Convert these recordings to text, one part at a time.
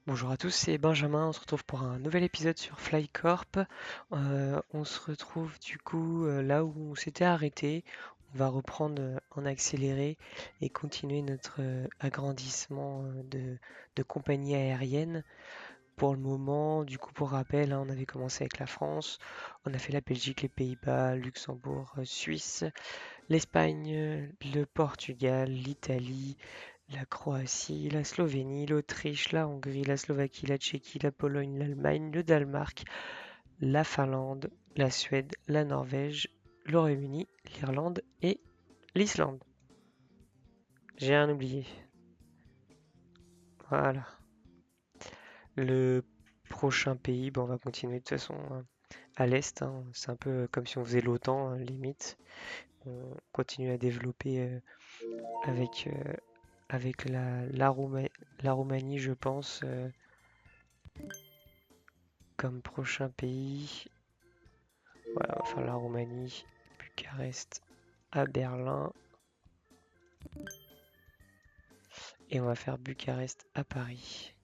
Bonjour à tous, c'est Benjamin. On se retrouve pour un nouvel épisode sur Flycorp. On se retrouve du coup là où on s'était arrêté. On va reprendre en accéléré et continuer notre agrandissement de compagnie aérienne. Pour le moment, du coup, pour rappel, hein, on avait commencé avec la France, on a fait la Belgique, les Pays-Bas, Luxembourg, Suisse, l'Espagne, le Portugal, l'Italie, la Croatie, la Slovénie, l'Autriche, la Hongrie, la Slovaquie, la Tchéquie, la Pologne, l'Allemagne, le Danemark, la Finlande, la Suède, la Norvège, le Royaume-Uni, l'Irlande et l'Islande. J'ai rien oublié. Voilà. Le prochain pays, bon, on va continuer de toute façon à l'est, hein. C'est un peu comme si on faisait l'OTAN, hein, limite. On continue à développer avec, avec la Roumanie, je pense, comme prochain pays. Voilà, on va faire la Roumanie, Bucarest à Berlin et on va faire Bucarest à Paris.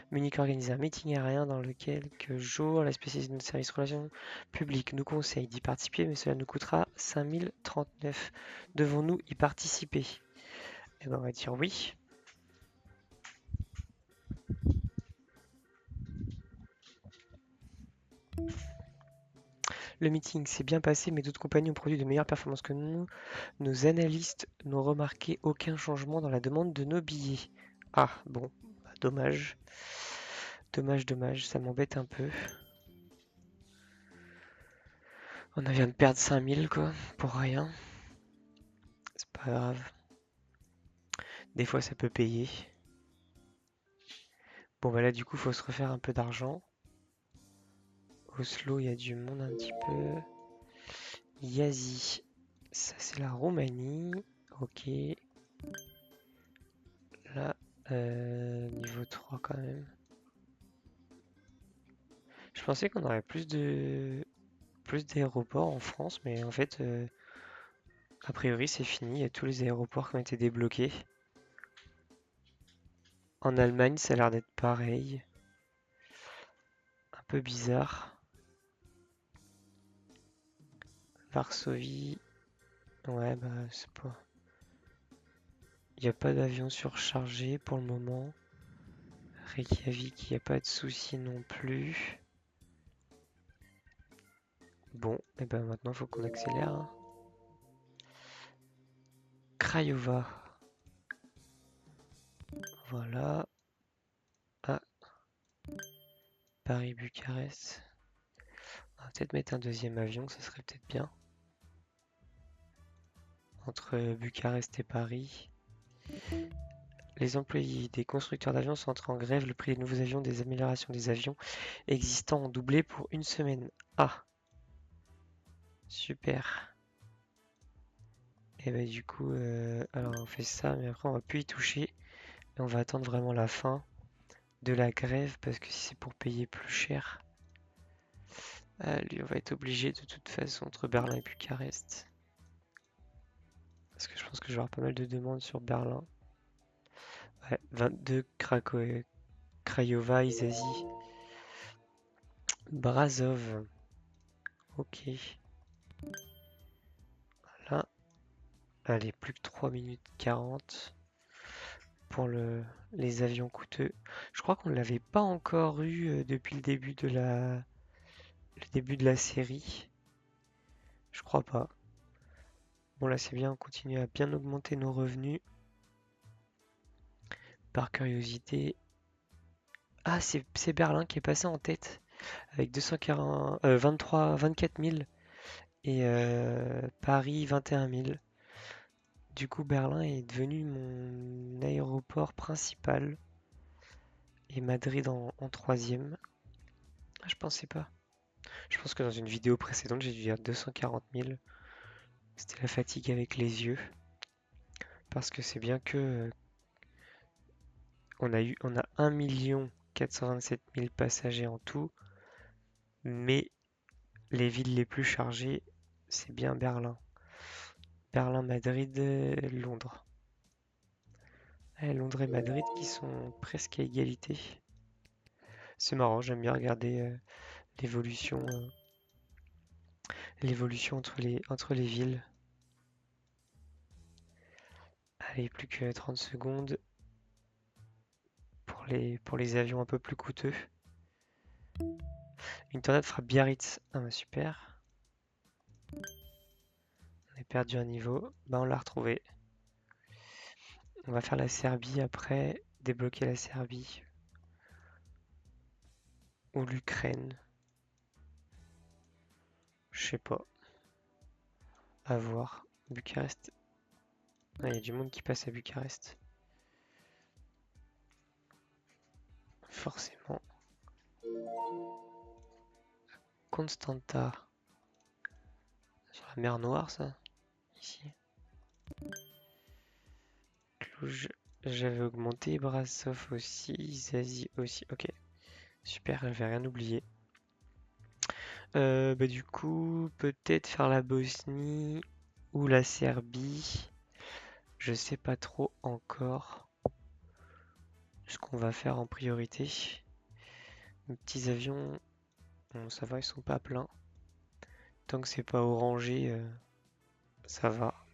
Munich organise un meeting aérien dans lequel, quelques jours, la spécialiste de notre service relations publiques nous conseille d'y participer, mais cela nous coûtera 5039. Devons-nous y participer? Eh ben, on va dire oui. Le meeting s'est bien passé, mais d'autres compagnies ont produit de meilleures performances que nous. Nos analystes n'ont remarqué aucun changement dans la demande de nos billets. Ah, bon, bah, dommage. Dommage, dommage, ça m'embête un peu. On vient de perdre 5000 quoi, pour rien. C'est pas grave. Des fois ça peut payer. Bon bah là du coup faut se refaire un peu d'argent. Oslo, il y a du monde un petit peu. Yazi, ça c'est la Roumanie. Ok. Là, niveau 3 quand même. Je pensais qu'on aurait plus d'aéroports en France, mais en fait, a priori c'est fini. Il y a tous les aéroports qui ont été débloqués. En Allemagne, ça a l'air d'être pareil. Un peu bizarre. Varsovie. Ouais, bah c'est pas. Il n'y a pas d'avion surchargé pour le moment. Reykjavik, il n'y a pas de souci non plus. Bon, et ben maintenant il faut qu'on accélère, hein. Craiova. Voilà. Ah, Paris-Bucarest. On va peut-être mettre un deuxième avion, ça serait peut-être bien. Entre Bucarest et Paris. Les employés des constructeurs d'avions sont entrés en grève. Le prix des nouveaux avions, des améliorations des avions existants ont doublé pour une semaine. Ah, super. Et bah du coup, alors on fait ça, mais après on va plus y toucher. Et on va attendre vraiment la fin de la grève, parce que si c'est pour payer plus cher, lui on va être obligé de toute façon entre Berlin et Bucarest. Parce que je pense que je vais avoir pas mal de demandes sur Berlin. Ouais, 22 Craiova, Isazi. Brazov. Ok. Là, allez, plus que 3 minutes 40 pour les avions coûteux. Je crois qu'on ne l'avait pas encore eu depuis le début de la série. Je crois pas. Bon là c'est bien, on continue à bien augmenter nos revenus. Par curiosité. Ah c'est Berlin qui est passé en tête avec 240, 24 000 et Paris 21 000. Du coup Berlin est devenu mon aéroport principal et Madrid en troisième. Ah, je pensais pas. Je pense que dans une vidéo précédente j'ai dû dire 240 000. C'était la fatigue avec les yeux. Parce que c'est bien que on a 1 427 000 passagers en tout, mais les villes les plus chargées, c'est bien Berlin. Berlin, Madrid, Londres. Londres et Madrid qui sont presque à égalité. C'est marrant, j'aime bien regarder l'évolution l'évolution entre les villes. Allez, plus que 30 secondes pour les avions un peu plus coûteux. Une tornade frappe Biarritz. Ah bah super. On a perdu un niveau. Bah on l'a retrouvé. On va faire la Serbie après. Débloquer la Serbie. Ou l'Ukraine. Je sais pas. À voir. Bucarest. Ah, il y a du monde qui passe à Bucarest. Forcément. Constanta. Sur la mer Noire, ça? Ici. Cluj. J'avais augmenté. Brasov aussi. Zazie aussi. Ok. Super, je vais rien oublier. Bah, du coup, peut-être faire la Bosnie ou la Serbie. Je sais pas trop encore ce qu'on va faire en priorité. Les petits avions, bon, ça va, ils sont pas pleins. Tant que c'est pas orangé, ça va.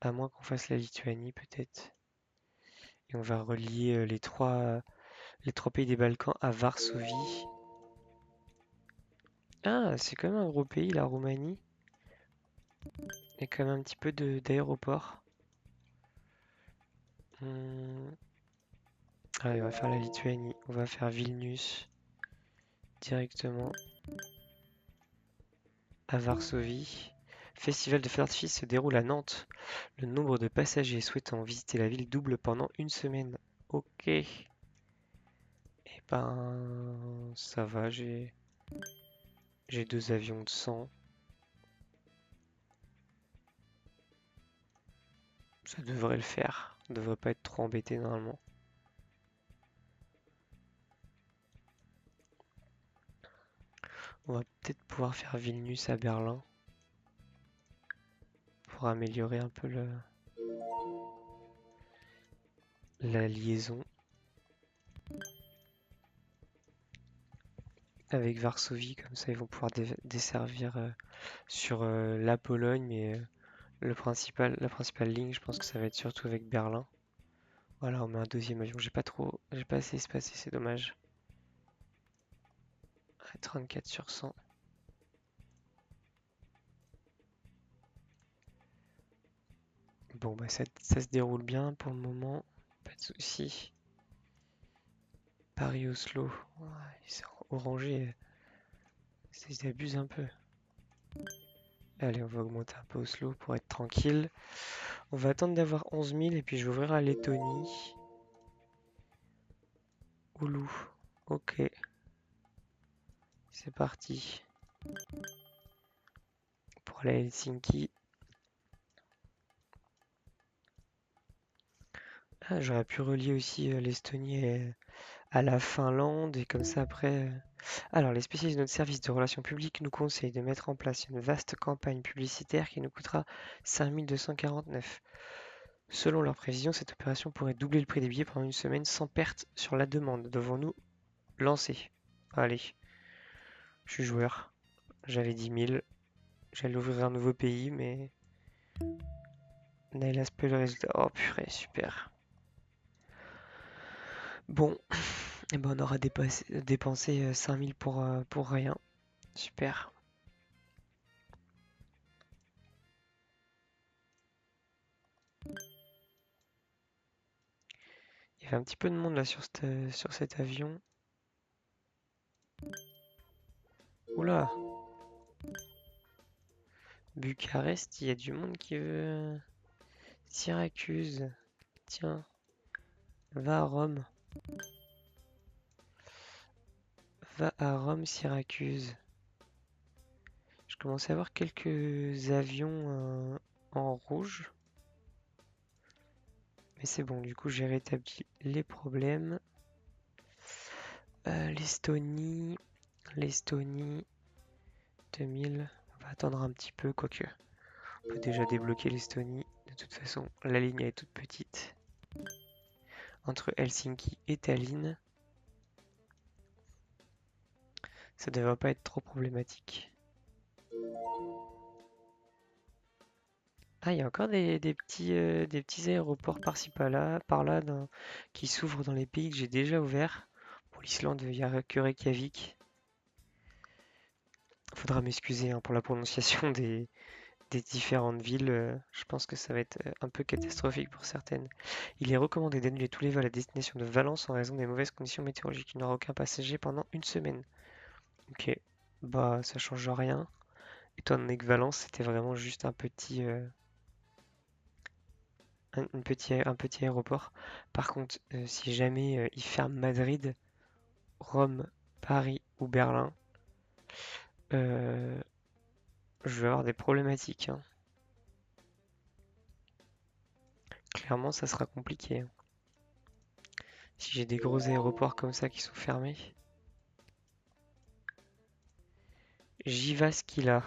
À moins qu'on fasse la Lituanie, peut-être. Et on va relier les trois pays des Balkans à Varsovie. Ah, c'est quand même un gros pays, la Roumanie. Il y a quand même un petit peu d'aéroport. Allez, on va faire la Lituanie. On va faire Vilnius directement à Varsovie. Festival de feux d'artifice se déroule à Nantes. Le nombre de passagers souhaitant visiter la ville double pendant une semaine. Ok. Eh ben, ça va, j'ai deux avions de 100. Ça devrait le faire. On devrait pas être trop embêté normalement. On va peut-être pouvoir faire Vilnius à Berlin pour améliorer un peu la liaison avec Varsovie. Comme ça, ils vont pouvoir desservir sur la Pologne, mais la principale ligne, je pense que ça va être surtout avec Berlin. Voilà, on met un deuxième avion. J'ai pas assez espacé, c'est dommage. 34 sur 100. Bon, bah ça se déroule bien pour le moment. Pas de soucis. Paris-Oslo. Ouais, c'est orangé. Ils abusent un peu. Allez, on va augmenter un peu Oslo pour être tranquille. On va attendre d'avoir 11 000 et puis je vais ouvrir la Lettonie. Oulu. Ok. C'est parti. Pour aller à Helsinki. Ah, j'aurais pu relier aussi l'Estonie à la Finlande et comme ça après. Alors, les spécialistes de notre service de relations publiques nous conseillent de mettre en place une vaste campagne publicitaire qui nous coûtera 5249. Selon leurs prévisions, cette opération pourrait doubler le prix des billets pendant une semaine sans perte sur la demande. Devons-nous lancer? Allez, je suis joueur. J'avais 10 000. J'allais ouvrir un nouveau pays, mais Naïlas peu le résultat. Oh purée, super. Bon, et ben on aura dépensé 5000 pour rien. Super. Il y avait un petit peu de monde là sur cet avion. Oula, Bucarest, il y a du monde qui veut. Syracuse, tiens, va à Rome. Va à Rome, Syracuse. Je commence à avoir quelques avions en rouge. Mais c'est bon, du coup j'ai rétabli les problèmes. L'Estonie, 2000. On va attendre un petit peu, quoique. On peut déjà débloquer l'Estonie De toute façon, la ligne est toute petite. Entre Helsinki et Tallinn, ça devrait pas être trop problématique. Ah, il y a encore des petits aéroports par-ci par-là qui s'ouvrent dans les pays que j'ai déjà ouverts. Pour l'Islande, il y a que Reykjavik. Faudra m'excuser hein, pour la prononciation des différentes villes. Je pense que ça va être un peu catastrophique pour certaines. Il est recommandé d'annuler tous les vols à destination de Valence en raison des mauvaises conditions météorologiques. Il n'y aura aucun passager pendant une semaine. Ok, bah ça change rien. Étant donné que Valence c'était vraiment juste un petit aéroport. Par contre, si jamais ils ferment Madrid, Rome, Paris ou Berlin, euh, je vais avoir des problématiques, hein. Clairement, ça sera compliqué, hein. Si j'ai des gros aéroports comme ça qui sont fermés. Jyväskylä.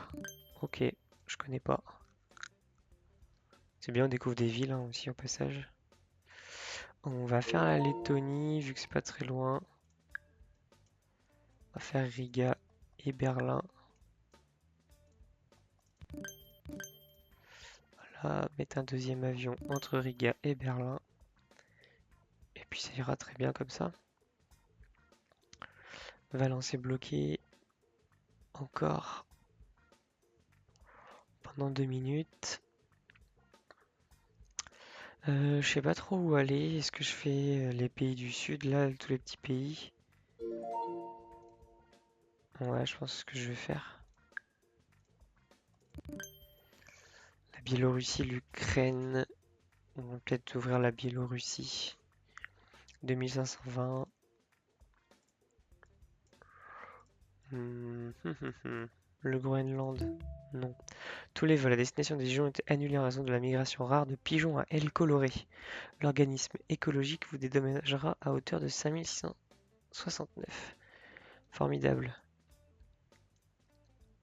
Ok, je connais pas. C'est bien, on découvre des villes hein, aussi au passage. On va faire la Lettonie, vu que c'est pas très loin. On va faire Riga et Berlin. Voilà, mettre un deuxième avion entre Riga et Berlin. Et puis ça ira très bien comme ça. Valence est bloqué. Encore pendant 2 minutes. Je sais pas trop où aller. Est-ce que je fais les pays du sud, là, tous les petits pays? Ouais, je pense que je vais faire. La Biélorussie, l'Ukraine. On va peut-être ouvrir la Biélorussie. 2520. Le Groenland. Non. Tous les vols à destination des pigeons ont été annulés en raison de la migration rare de pigeons à ailes colorées. L'organisme écologique vous dédommagera à hauteur de 5669. Formidable.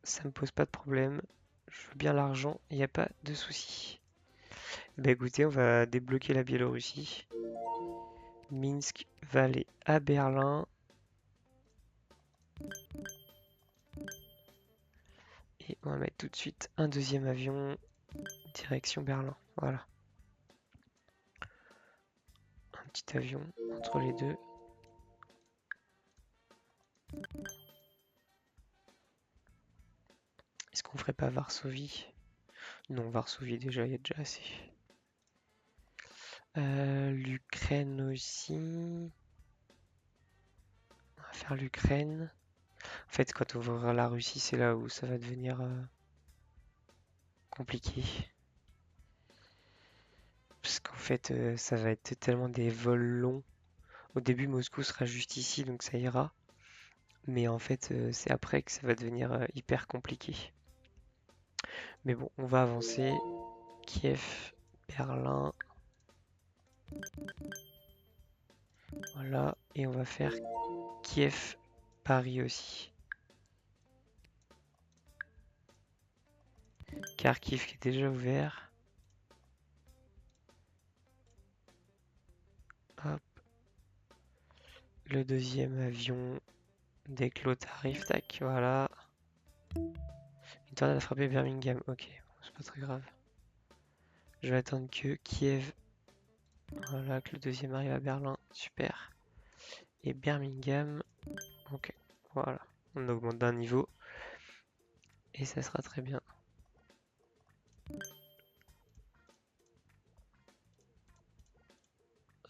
Ça me pose pas de problème. Je veux bien l'argent, il n'y a pas de souci. Bah écoutez, on va débloquer la Biélorussie. Minsk va aller à Berlin. Et on va mettre tout de suite un deuxième avion direction Berlin. Voilà. Un petit avion entre les deux. Est-ce qu'on ferait pas Varsovie? Non, Varsovie déjà, il y a déjà assez. L'Ukraine aussi. On va faire l'Ukraine. En fait, quand on ouvrira la Russie, c'est là où ça va devenir compliqué. Parce qu'en fait, ça va être tellement des vols longs. Au début, Moscou sera juste ici, donc ça ira. Mais en fait, c'est après que ça va devenir hyper compliqué. Mais bon, on va avancer. Kiev, Berlin. Voilà. Et on va faire Kiev, Paris aussi. Kharkiv qui est déjà ouvert. Hop. Le deuxième avion. Dès que l'autre arrive, tac, voilà. Une tornade a frappé Birmingham. Ok, c'est pas très grave. Je vais attendre que Kiev. Voilà, que le deuxième arrive à Berlin. Super. Et Birmingham. Ok, voilà. On augmente d'un niveau. Et ça sera très bien.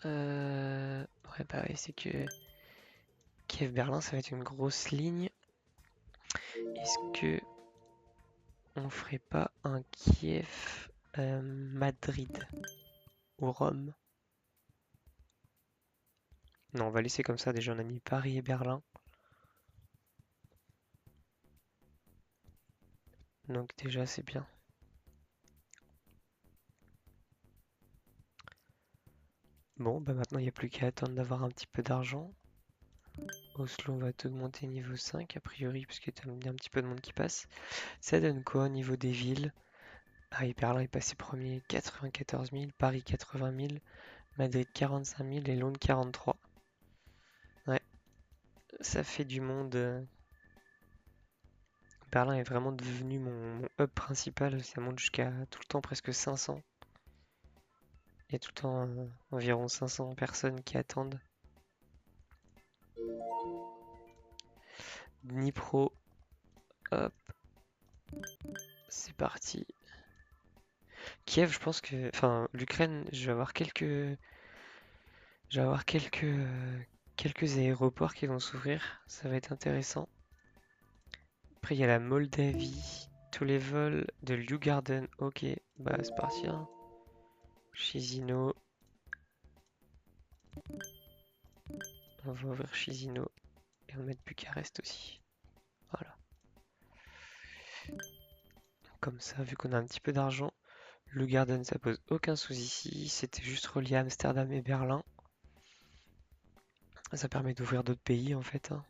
Ouais, bah ouais, c'est que Kiev-Berlin, ça va être une grosse ligne. Est-ce que on ferait pas un Kiev-Madrid ou Rome? Non, on va laisser comme ça. Déjà, on a mis Paris et Berlin. Donc déjà, c'est bien. Bon, bah maintenant, il n'y a plus qu'à attendre d'avoir un petit peu d'argent. Oslo, on va t'augmenter niveau 5, a priori, parce qu'il y a un petit peu de monde qui passe. Ça donne quoi au niveau des villes? Ah oui, Berlin est passé premier, 94 000, Paris 80 000, Madrid 45 000 et Londres 43. Ouais, ça fait du monde. Berlin est vraiment devenu mon hub principal, ça monte jusqu'à tout le temps presque 500. Il y a tout le temps environ 500 personnes qui attendent. Dnipro, hop, c'est parti. Kiev, je pense que... Enfin, l'Ukraine, je vais avoir quelques aéroports qui vont s'ouvrir. Ça va être intéressant. Après, il y a la Moldavie. Tous les vols de Ljugarden. Ok, bah c'est parti. Hein. Chisinau. On va ouvrir Chisinau. Et on va mettre Bucarest aussi. Voilà. Comme ça, vu qu'on a un petit peu d'argent, Ljugarden, ça pose aucun souci ici. C'était juste relié à Amsterdam et Berlin. Ça permet d'ouvrir d'autres pays en fait. Hein.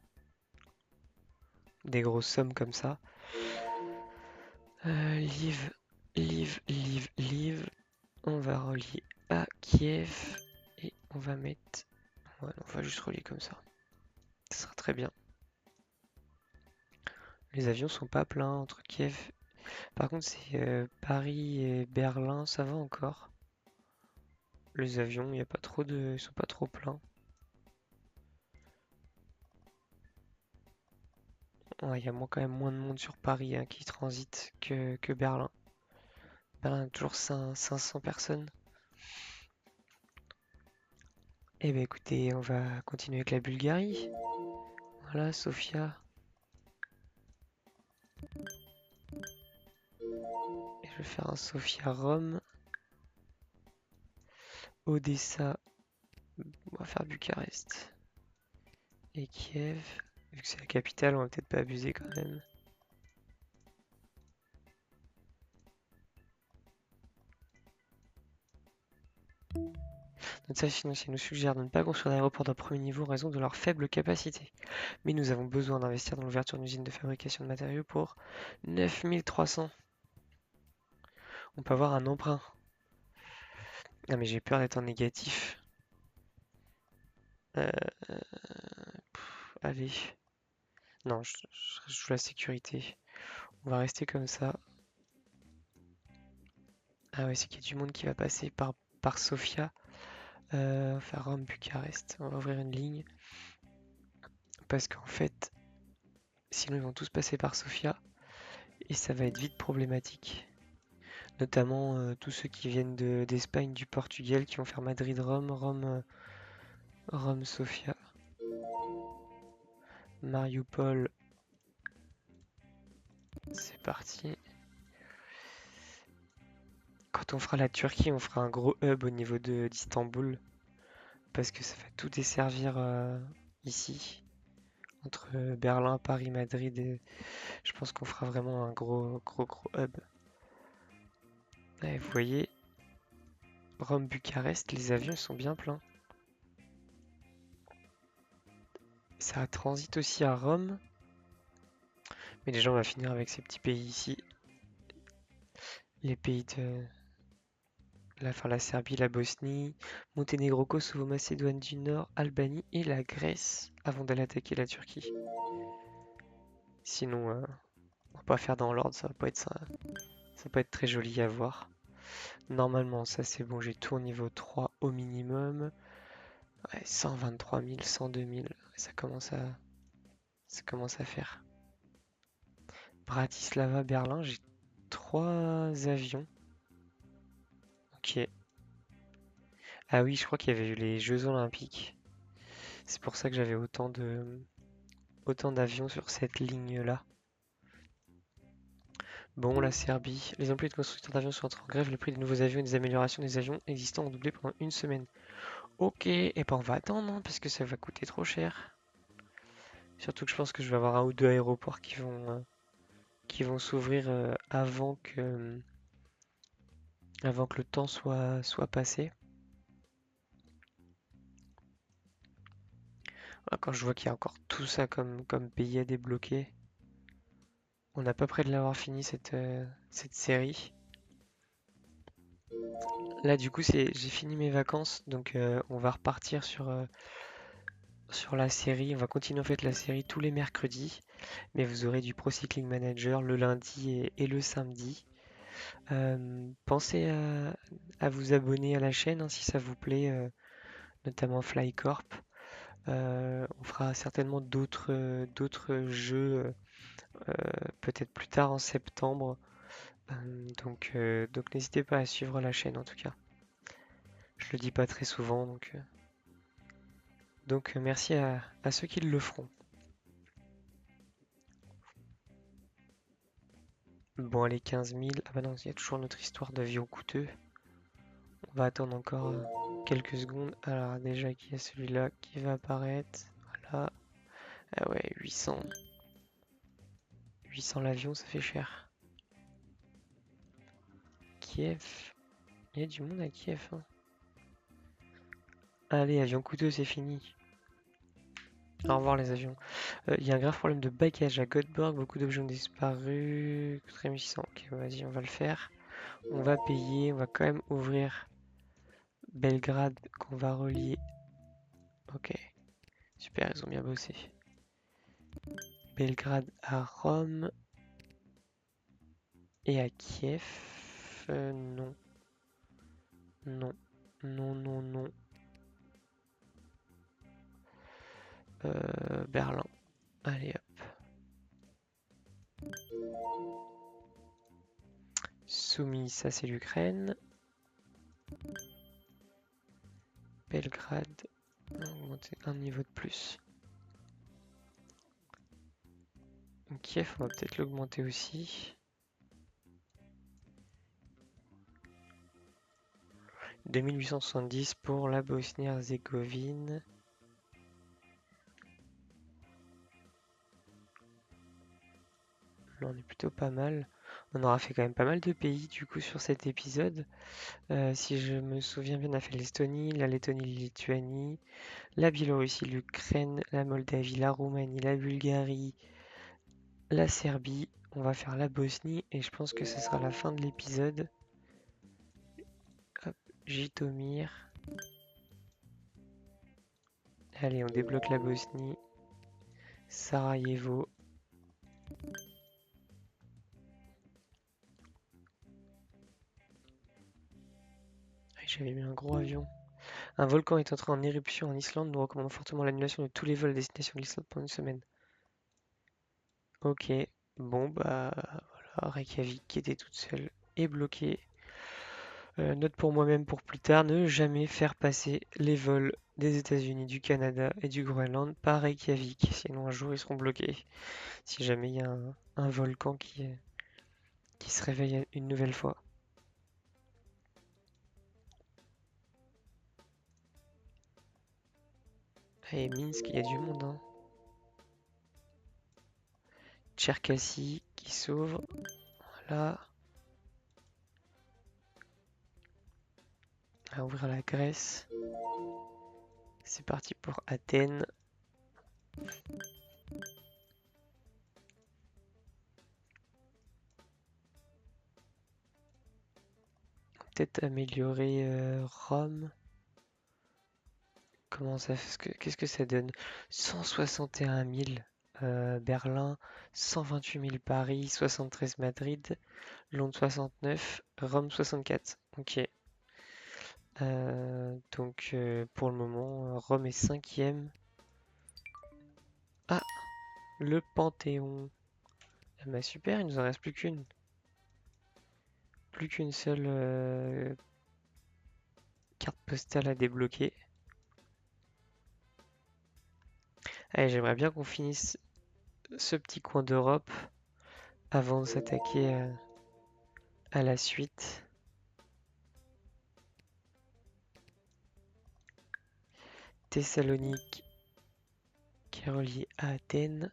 Des grosses sommes comme ça. Liv, Liv. On va relier à Kiev. Et on va mettre... Ouais, on va juste relier comme ça. Ça sera très bien. Les avions sont pas pleins entre Kiev. Par contre, c'est Paris et Berlin, ça va encore. Les avions, il y a pas trop de, ils sont pas trop pleins. Ouais, il y a quand même moins de monde sur Paris hein, qui transite que Berlin. Berlin a toujours 500 personnes. Eh ben écoutez, on va continuer avec la Bulgarie. Voilà, Sofia. Et je vais faire un Sofia-Rome. Odessa, on va faire Bucarest. Et Kiev. Vu que c'est la capitale, on va peut-être pas abuser quand même. Notre service financier nous suggère de ne pas construire d'aéroport d'un premier niveau en raison de leur faible capacité. Mais nous avons besoin d'investir dans l'ouverture d'une usine de fabrication de matériaux pour 9300. On peut avoir un emprunt. Ah mais j'ai peur d'être en négatif. Euh, allez. Non, je joue la sécurité. On va rester comme ça. Ah ouais, c'est qu'il y a du monde qui va passer par Sofia. Faire Rome-Bucarest. On va ouvrir une ligne. Parce qu'en fait, sinon ils vont tous passer par Sofia. Et ça va être vite problématique. Notamment tous ceux qui viennent d'Espagne, du Portugal, qui vont faire Madrid-Rome, Rome-Sofia, Mariupol. C'est parti. Quand on fera la Turquie, on fera un gros hub au niveau d'Istanbul. Parce que ça va tout desservir ici. Entre Berlin, Paris, Madrid. Je pense qu'on fera vraiment un gros hub. Ouais, vous voyez, Rome-Bucarest, les avions sont bien pleins. Ça transite aussi à Rome. Mais déjà, on va finir avec ces petits pays ici. Les pays de la Serbie, la Bosnie, Monténégro, Kosovo, Macédoine du Nord, Albanie et la Grèce avant d'aller attaquer la Turquie. Sinon, on va pas faire dans l'ordre, ça va pas être très joli à voir. Normalement, ça c'est bon, j'ai tout au niveau 3 au minimum. Ouais, 123 000, 102 000, ça commence à faire. Bratislava, Berlin, j'ai 3 avions. Ok. Ah oui, je crois qu'il y avait eu les Jeux Olympiques. C'est pour ça que j'avais autant d'avions sur cette ligne-là. Bon, la Serbie. Les employés de constructeurs d'avions sont entrés en grève. Le prix des nouveaux avions et des améliorations des avions existants ont doublé pendant une semaine. Ok, et ben on va attendre, hein, parce que ça va coûter trop cher. Surtout que je pense que je vais avoir un ou deux aéroports qui vont s'ouvrir avant que le temps soit passé. Ah, quand je vois qu'il y a encore tout ça comme pays à débloquer, on n'a pas près de l'avoir fini cette série. Là, du coup, j'ai fini mes vacances, donc on va repartir sur la série. On va continuer en fait la série tous les mercredis, mais vous aurez du Pro Cycling Manager le lundi et le samedi. Pensez à vous abonner à la chaîne hein, si ça vous plaît, notamment Flycorp. On fera certainement d'autres jeux, peut-être plus tard en septembre. Donc n'hésitez pas à suivre la chaîne en tout cas. Je le dis pas très souvent, donc merci à ceux qui le feront. Bon, allez, 15 000. Ah bah non, il y a toujours notre histoire d'avion coûteux. On va attendre encore quelques secondes. Alors déjà, qu'il y a celui-là qui va apparaître. Voilà. Ah ouais, 800. 800 l'avion, ça fait cher. Kiev. Il y a du monde à Kiev. Hein. Allez, avion coûteux, c'est fini. Au revoir les avions. Il y a un grave problème de bagages à Göteborg. Beaucoup d'objets ont disparu. Très 1600. Ok, vas-y, on va le faire. On va payer. On va quand même ouvrir Belgrade qu'on va relier. Ok, super, ils ont bien bossé. Belgrade à Rome et à Kiev. Non. Non. Non, non, non. Berlin. Allez hop. Soumis, ça c'est l'Ukraine. Belgrade. On va augmenter un niveau de plus. Kiev, on va peut-être l'augmenter aussi. 2870 pour la Bosnie-Herzégovine. Là, on est plutôt pas mal. On aura fait quand même pas mal de pays du coup sur cet épisode. Si je me souviens bien, on a fait l'Estonie, la Lettonie, la Lituanie, la Biélorussie, l'Ukraine, la Moldavie, la Roumanie, la Bulgarie, la Serbie. On va faire la Bosnie et je pense que ce sera la fin de l'épisode. Hop, Jitomir. Allez, on débloque la Bosnie. Sarajevo. J'avais mis un gros avion. Un volcan est entré en éruption en Islande. Nous recommandons fortement l'annulation de tous les vols à destination de l'Islande pendant une semaine. Ok, bon bah voilà, Reykjavik qui était toute seule est bloquée. Note pour moi-même pour plus tard, ne jamais faire passer les vols des États-Unis, du Canada et du Groenland par Reykjavik, sinon un jour ils seront bloqués. Si jamais il y a un volcan qui se réveille une nouvelle fois. Et Minsk, il y a du monde, hein. Tcherkassy qui s'ouvre. Voilà. À ouvrir la Grèce. C'est parti pour Athènes. Peut-être améliorer Rome. Comment ça fait qu'est-ce que ça donne? 161 000 Berlin, 128 000 Paris, 73 Madrid, Londres 69, Rome 64. Ok. Donc pour le moment, Rome est cinquième. Ah, le Panthéon. Ah bah super, il nous en reste plus qu'une. Plus qu'une seule carte postale à débloquer. Allez, j'aimerais bien qu'on finisse ce petit coin d'Europe avant de s'attaquer à la suite. Thessalonique qui est relié à Athènes.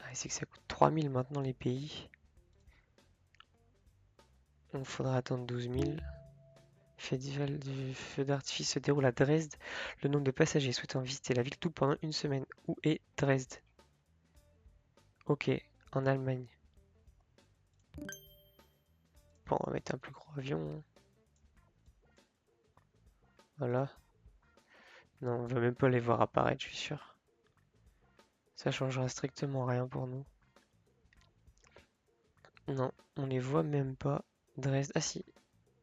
Ah, c'est que ça coûte 3000 maintenant les pays. Il faudra attendre 12 000. Festival du feu d'artifice se déroule à Dresde. Le nombre de passagers souhaitant visiter la ville tout pendant une semaine. Où est Dresde? Ok, en Allemagne. pas, on va mettre un plus gros avion, hein. Voilà. Non, on va même pas les voir apparaître, je suis sûr. Ça changera strictement rien pour nous. Non, on les voit même pas. Dresde, ah si,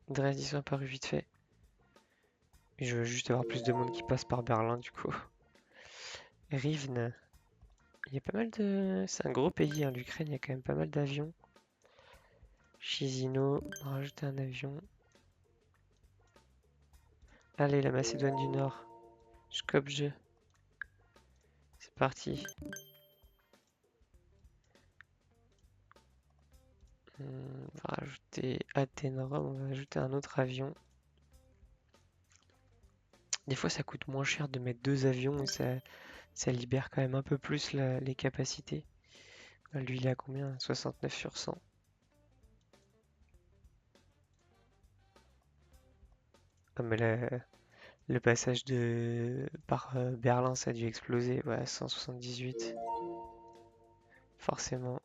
Dresde, ils sont apparus vite fait. Je veux juste avoir plus de monde qui passe par Berlin, du coup. Rivne, il y a pas mal de... C'est un gros pays, hein, l'Ukraine, il y a quand même pas mal d'avions. Chisinau, on va rajouter un avion. Allez, la Macédoine du Nord. Skopje. C'est parti. On va rajouter Athènes, Rome, on va ajouter un autre avion. Des fois, ça coûte moins cher de mettre deux avions et ça libère quand même un peu plus les capacités. Lui, il a combien? 69 sur 100. Ah, mais le passage par Berlin, ça a dû exploser. Ouais, 178. Forcément.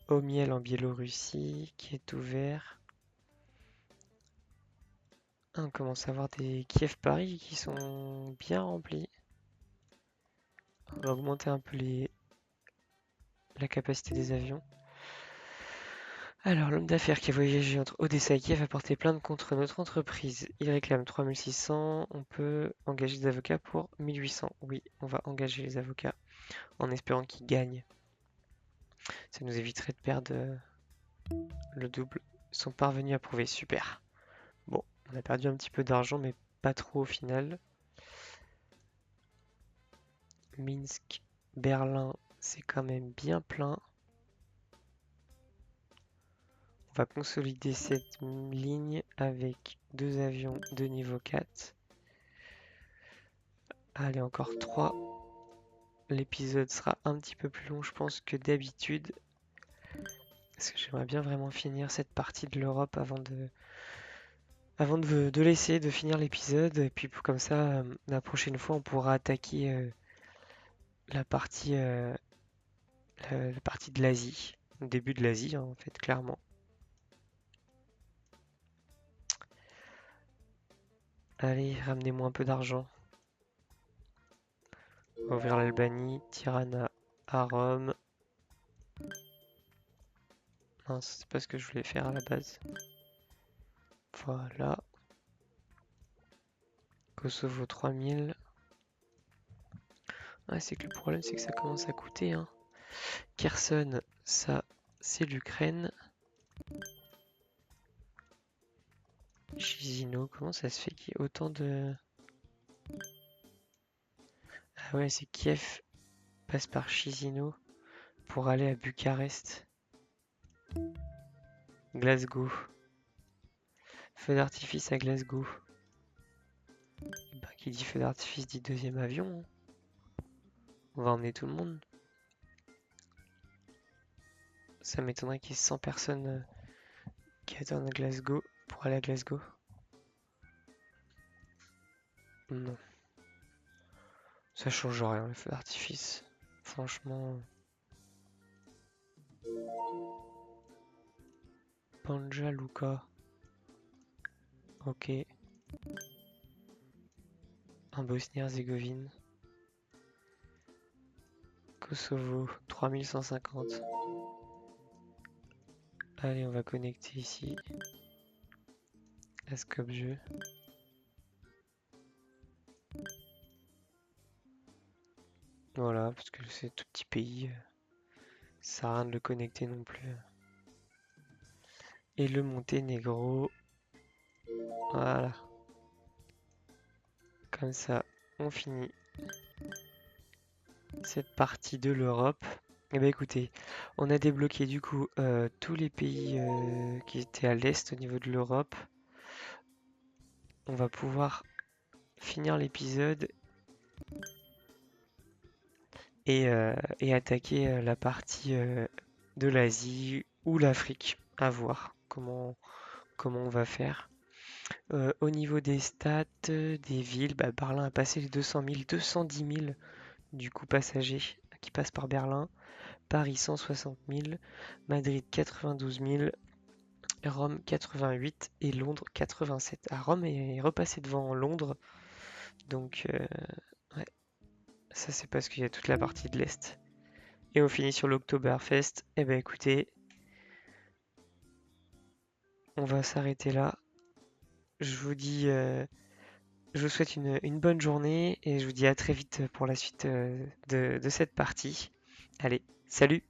Omiel en Biélorussie, qui est ouvert. Ah, on commence à avoir des Kiev-Paris qui sont bien remplis. On va augmenter un peu la capacité des avions. Alors, l'homme d'affaires qui a voyagé entre Odessa et Kiev a porté plainte contre notre entreprise. Il réclame 3600. On peut engager des avocats pour 1800. Oui, on va engager les avocats en espérant qu'ils gagnent. Ça nous éviterait de perdre le double. Ils sont parvenus à prouver. Super. Bon, on a perdu un petit peu d'argent, mais pas trop au final. Minsk, Berlin, c'est quand même bien plein. On va consolider cette ligne avec deux avions de niveau 4. Allez, encore 3. L'épisode sera un petit peu plus long, je pense, que d'habitude. Parce que j'aimerais bien vraiment finir cette partie de l'Europe avant de laisser, de finir l'épisode. Et puis comme ça, la prochaine fois, on pourra attaquer la partie, la partie de l'Asie. Le début de l'Asie, hein, en fait, clairement. Allez, ramenez-moi un peu d'argent. On va ouvrir l'Albanie, Tirana à Rome. Non, c'est pas ce que je voulais faire à la base. Voilà. Kosovo 3000. Ah, c'est que le problème, c'est que ça commence à coûter, hein. Kherson, ça, c'est l'Ukraine. Chisinau, comment ça se fait qu'il y ait autant de... Ah ouais, c'est Kiev passe par Chisinau pour aller à Bucarest. Glasgow. Feu d'artifice à Glasgow. Bah, qui dit feu d'artifice dit deuxième avion, hein. On va emmener tout le monde. Ça m'étonnerait qu'il y ait 100 personnes qui attendent à Glasgow pour aller à Glasgow. Non. Ça change rien, le feu d'artifice. Franchement. Banja Luka. Ok. En Bosnie-Herzégovine. Kosovo, 3150. Allez, on va connecter ici. À Skopje. Voilà, parce que c'est tout petit pays. Ça sert à rien de le connecter non plus. Et le Monténégro. Voilà. Comme ça, on finit cette partie de l'Europe. Et bah écoutez, on a débloqué du coup tous les pays qui étaient à l'est au niveau de l'Europe. On va pouvoir finir l'épisode et attaquer la partie de l'Asie ou l'Afrique. À voir comment on va faire. Au niveau des stats, des villes, bah, Berlin a passé les 200 000, 210 000 du coup passagers qui passent par Berlin. Paris 160 000, Madrid 92 000, Rome 88 et Londres 87. Ah, Rome est repassé devant Londres, donc ouais, ça c'est parce qu'il y a toute la partie de l'Est. Et on finit sur l'Oktoberfest. Eh ben écoutez, on va s'arrêter là. Je vous dis, je vous souhaite une bonne journée et je vous dis à très vite pour la suite de cette partie. Allez, salut!